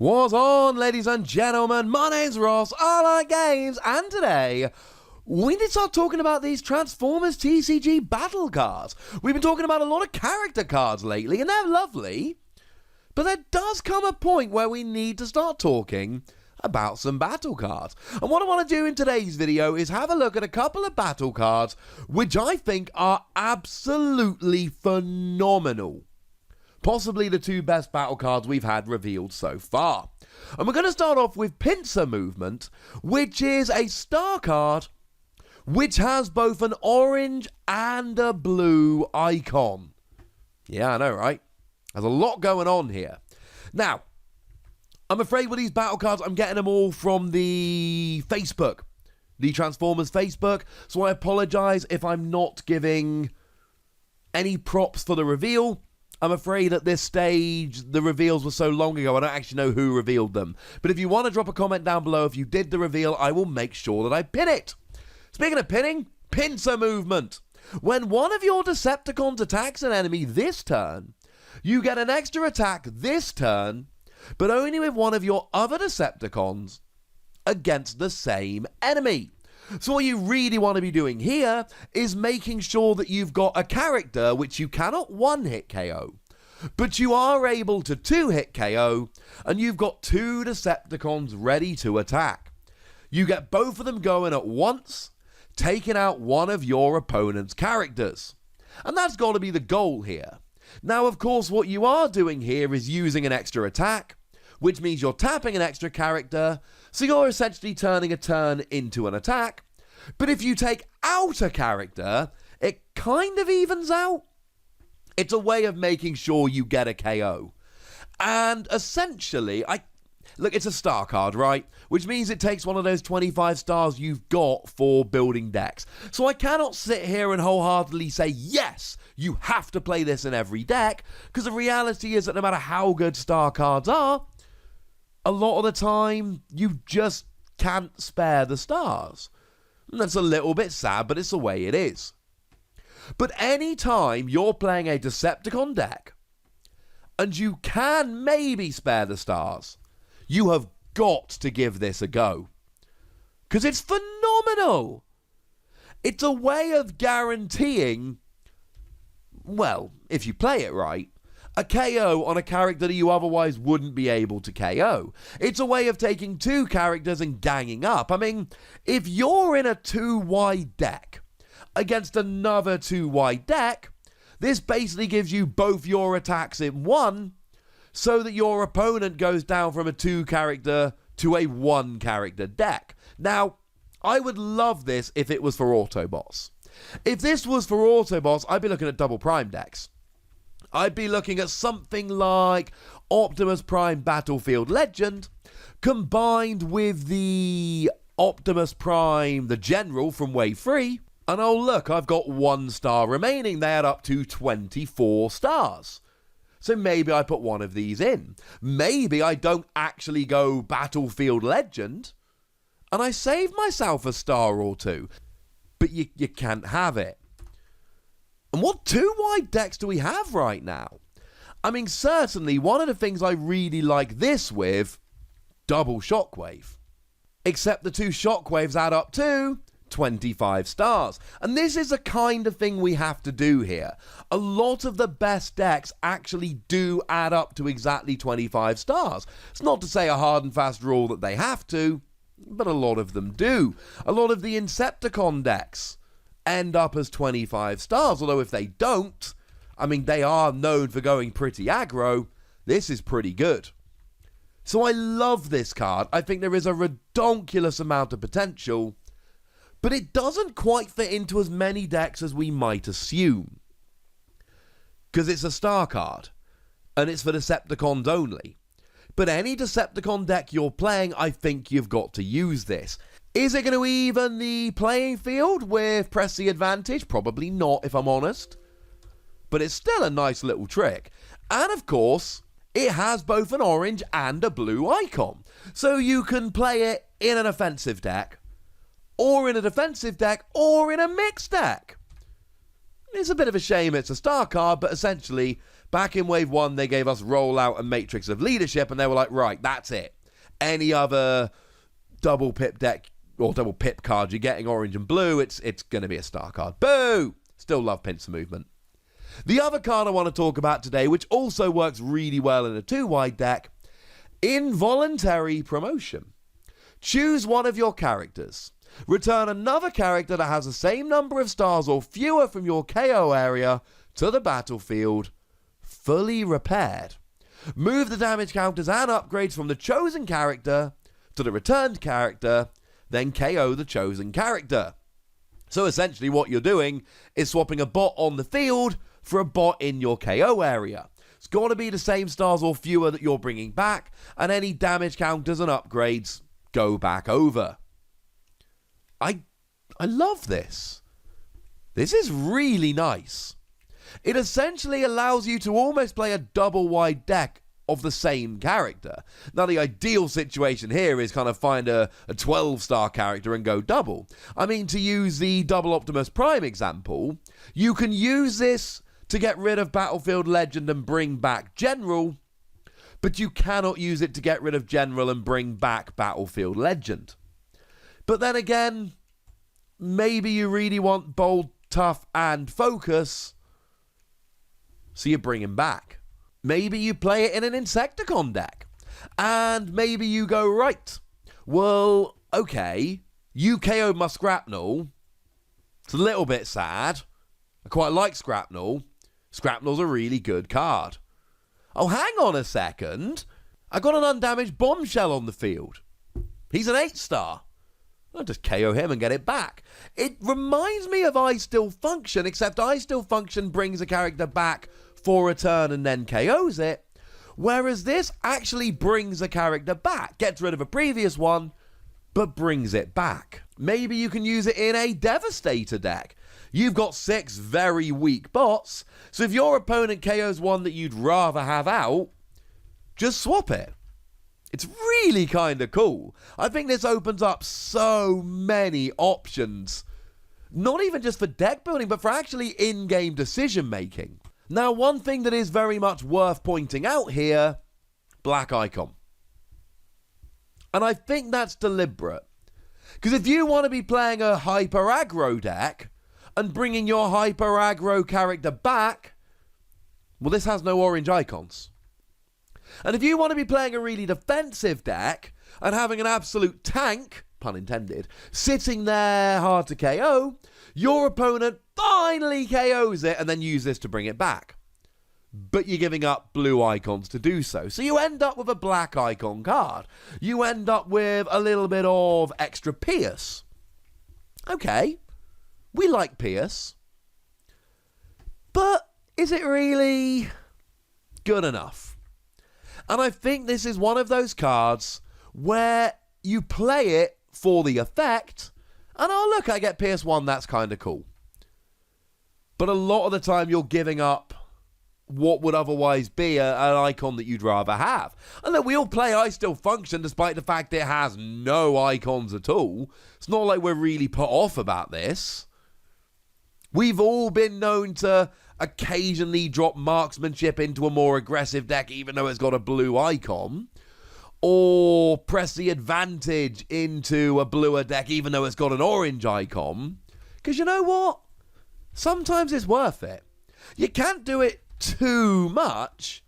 What's on, ladies and gentlemen? My name's Ross, I like games, and today we need to start talking about these Transformers TCG battle cards. We've been talking about a lot of character cards lately, and they're lovely, but there does come a point where we need to start talking about some battle cards. And what I want to do in today's video is have a look at a couple of battle cards which I think are absolutely phenomenal. Possibly the two best battle cards we've had revealed so far. And we're going to start off with Pincer Movement, which is a star card which has both an orange and a blue icon. Yeah, I know, right? There's a lot going on here. Now, I'm afraid with these battle cards, I'm getting them all from the Facebook, the Transformers Facebook, so I apologize if I'm not giving any props for the reveal. I'm afraid at this stage, the reveals were so long ago, I don't actually know who revealed them. But if you want to drop a comment down below if you did the reveal, I will make sure that I pin it. Speaking of pinning, Pincer Movement. When one of your Decepticons attacks an enemy this turn, you get an extra attack this turn, but only with one of your other Decepticons against the same enemy. So what you really want to be doing here is making sure that you've got a character which you cannot one-hit KO, but you are able to two-hit KO, and you've got two Decepticons ready to attack. You get both of them going at once, taking out one of your opponent's characters. And that's got to be the goal here. Now, of course, what you are doing here is using an extra attack, which means you're tapping an extra character, so you're essentially turning a turn into an attack. But if you take out a character, it kind of evens out. It's a way of making sure you get a KO. And essentially, look, it's a star card, right? Which means it takes one of those 25 stars you've got for building decks. So I cannot sit here and wholeheartedly say, yes, you have to play this in every deck, because the reality is that no matter how good star cards are, a lot of the time, you just can't spare the stars. And that's a little bit sad, but it's the way it is. But any time you're playing a Decepticon deck, and you can maybe spare the stars, you have got to give this a go. Because it's phenomenal. It's a way of guaranteeing, well, if you play it right, a KO on a character that you otherwise wouldn't be able to KO. It's a way of taking two characters and ganging up. I mean, if you're in a 2-wide deck against another 2-wide deck, this basically gives you both your attacks in one, so that your opponent goes down from a 2-character to a 1-character deck. Now, I would love this if it was for Autobots. If this was for Autobots, I'd be looking at double prime decks. I'd be looking at something like Optimus Prime Battlefield Legend combined with the Optimus Prime, the General from Wave 3. And oh look, I've got 1 star remaining. They add up to 24 stars. So maybe I put one of these in. Maybe I don't actually go Battlefield Legend and I save myself a star or two. But you can't have it. And what 2-wide decks do we have right now? I mean, certainly one of the things I really like this with, double Shockwave. Except the 2 Shockwaves add up to 25 stars. And this is the kind of thing we have to do here. A lot of the best decks actually do add up to exactly 25 stars. It's not to say a hard and fast rule that they have to, but a lot of them do. A lot of the Insepticon decks end up as 25 stars, although if they don't, I mean, they are known for going pretty aggro. This is pretty good. So I love this card. I think there is a redonkulous amount of potential, but it doesn't quite fit into as many decks as we might assume. Because it's a star card, and it's for Decepticons only. But any Decepticon deck you're playing, I think you've got to use this. Is it going to even the playing field with Press the Advantage? Probably not, if I'm honest. But it's still a nice little trick. And of course, it has both an orange and a blue icon. So you can play it in an offensive deck, or in a defensive deck, or in a mixed deck. It's a bit of a shame it's a star card, but essentially, Back in Wave 1, they gave us Rollout and Matrix of Leadership, and they were like, right, that's it. Any other double pip deck or double pip card you're getting orange and blue, it's going to be a star card. Boo! Still love pincer movement. The other card I want to talk about today, which also works really well in a 2-wide deck, Involuntary Promotion. Choose one of your characters. Return another character that has the same number of stars or fewer from your KO area to the battlefield, fully repaired. Move the damage counters and upgrades from the chosen character to the returned character, then KO the chosen character. So essentially what you're doing is swapping a bot on the field for a bot in your KO area. It's got to be the same stars or fewer that you're bringing back, and any damage counters and upgrades go back over. I love this. This is really nice. It essentially allows you to almost play a double-wide deck of the same character. Now, the ideal situation here is kind of find a 12-star character and go double. I mean, to use the double Optimus Prime example, you can use this to get rid of Battlefield Legend and bring back General, but you cannot use it to get rid of General and bring back Battlefield Legend. But then again, maybe you really want Bold, Tough, and Focus, so you bring him back. Maybe you play it in an Insecticon deck, and maybe you go, right, well, okay, you KO'd my Scrapnel. It's a little bit sad. I quite like Scrapnel. Scrapnel's a really good card. Oh, hang on a second. I got an undamaged Bombshell on the field. He's an 8-star. I'll just KO him and get it back. It reminds me of I Still Function, except I Still Function brings a character back for a turn and then KOs it, whereas this actually brings a character back, gets rid of a previous one, but brings it back. Maybe you can use it in a Devastator deck. You've got 6 very weak bots, so if your opponent KOs one that you'd rather have out, just swap it. It's really kind of cool. I think this opens up so many options, not even just for deck building, but for actually in-game decision making. Now, one thing that is very much worth pointing out here, black icon. And I think that's deliberate. Because if you want to be playing a hyper aggro deck and bringing your hyper aggro character back, well, this has no orange icons. And if you want to be playing a really defensive deck and having an absolute tank, pun intended, sitting there hard to KO, your opponent finally KOs it and then use this to bring it back. But you're giving up blue icons to do so. So you end up with a black icon card. You end up with a little bit of extra Pierce. Okay, we like Pierce. But is it really good enough? And I think this is one of those cards where you play it for the effect, and oh look, I get Pierce 1, that's kind of cool. But a lot of the time you're giving up what would otherwise be an icon that you'd rather have. And look, we all play I Still Function despite the fact it has no icons at all. It's not like we're really put off about this. We've all been known to occasionally drop marksmanship into a more aggressive deck even though it's got a blue icon. Or press the advantage into a bluer deck even though it's got an orange icon. Because you know what? Sometimes it's worth it. You can't do it too much,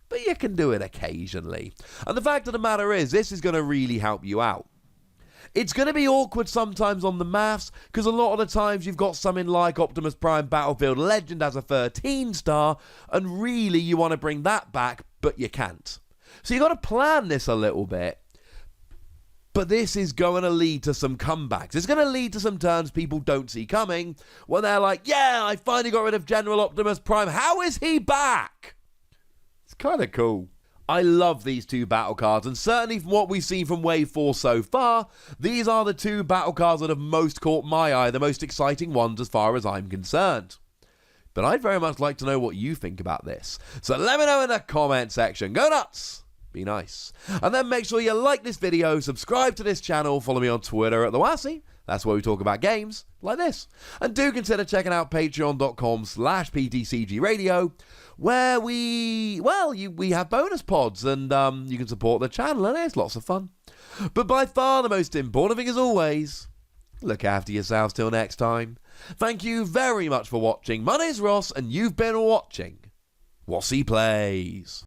but you can do it occasionally. And the fact of the matter is, this is going to really help you out. It's going to be awkward sometimes on the maths, because a lot of the times you've got something like Optimus Prime Battlefield Legend as a 13-star, and really you want to bring that back, but you can't. So you've got to plan this a little bit. But this is going to lead to some comebacks. It's going to lead to some turns people don't see coming, when they're like, yeah, I finally got rid of General Optimus Prime. How is he back? It's kind of cool. I love these two battle cards, and certainly from what we've seen from Wave 4 so far, these are the two battle cards that have most caught my eye, the most exciting ones as far as I'm concerned. But I'd very much like to know what you think about this. So let me know in the comment section. Go nuts! Be nice. And then make sure you like this video, subscribe to this channel, follow me on Twitter at the Wossy. That's where we talk about games like this. And do consider checking out patreon.com/PTCG Radio, where we have bonus pods, and you can support the channel, and it's lots of fun. But by far the most important thing, as always, look after yourselves till next time. Thank you very much for watching. My name's Ross, and you've been watching Wossy Plays.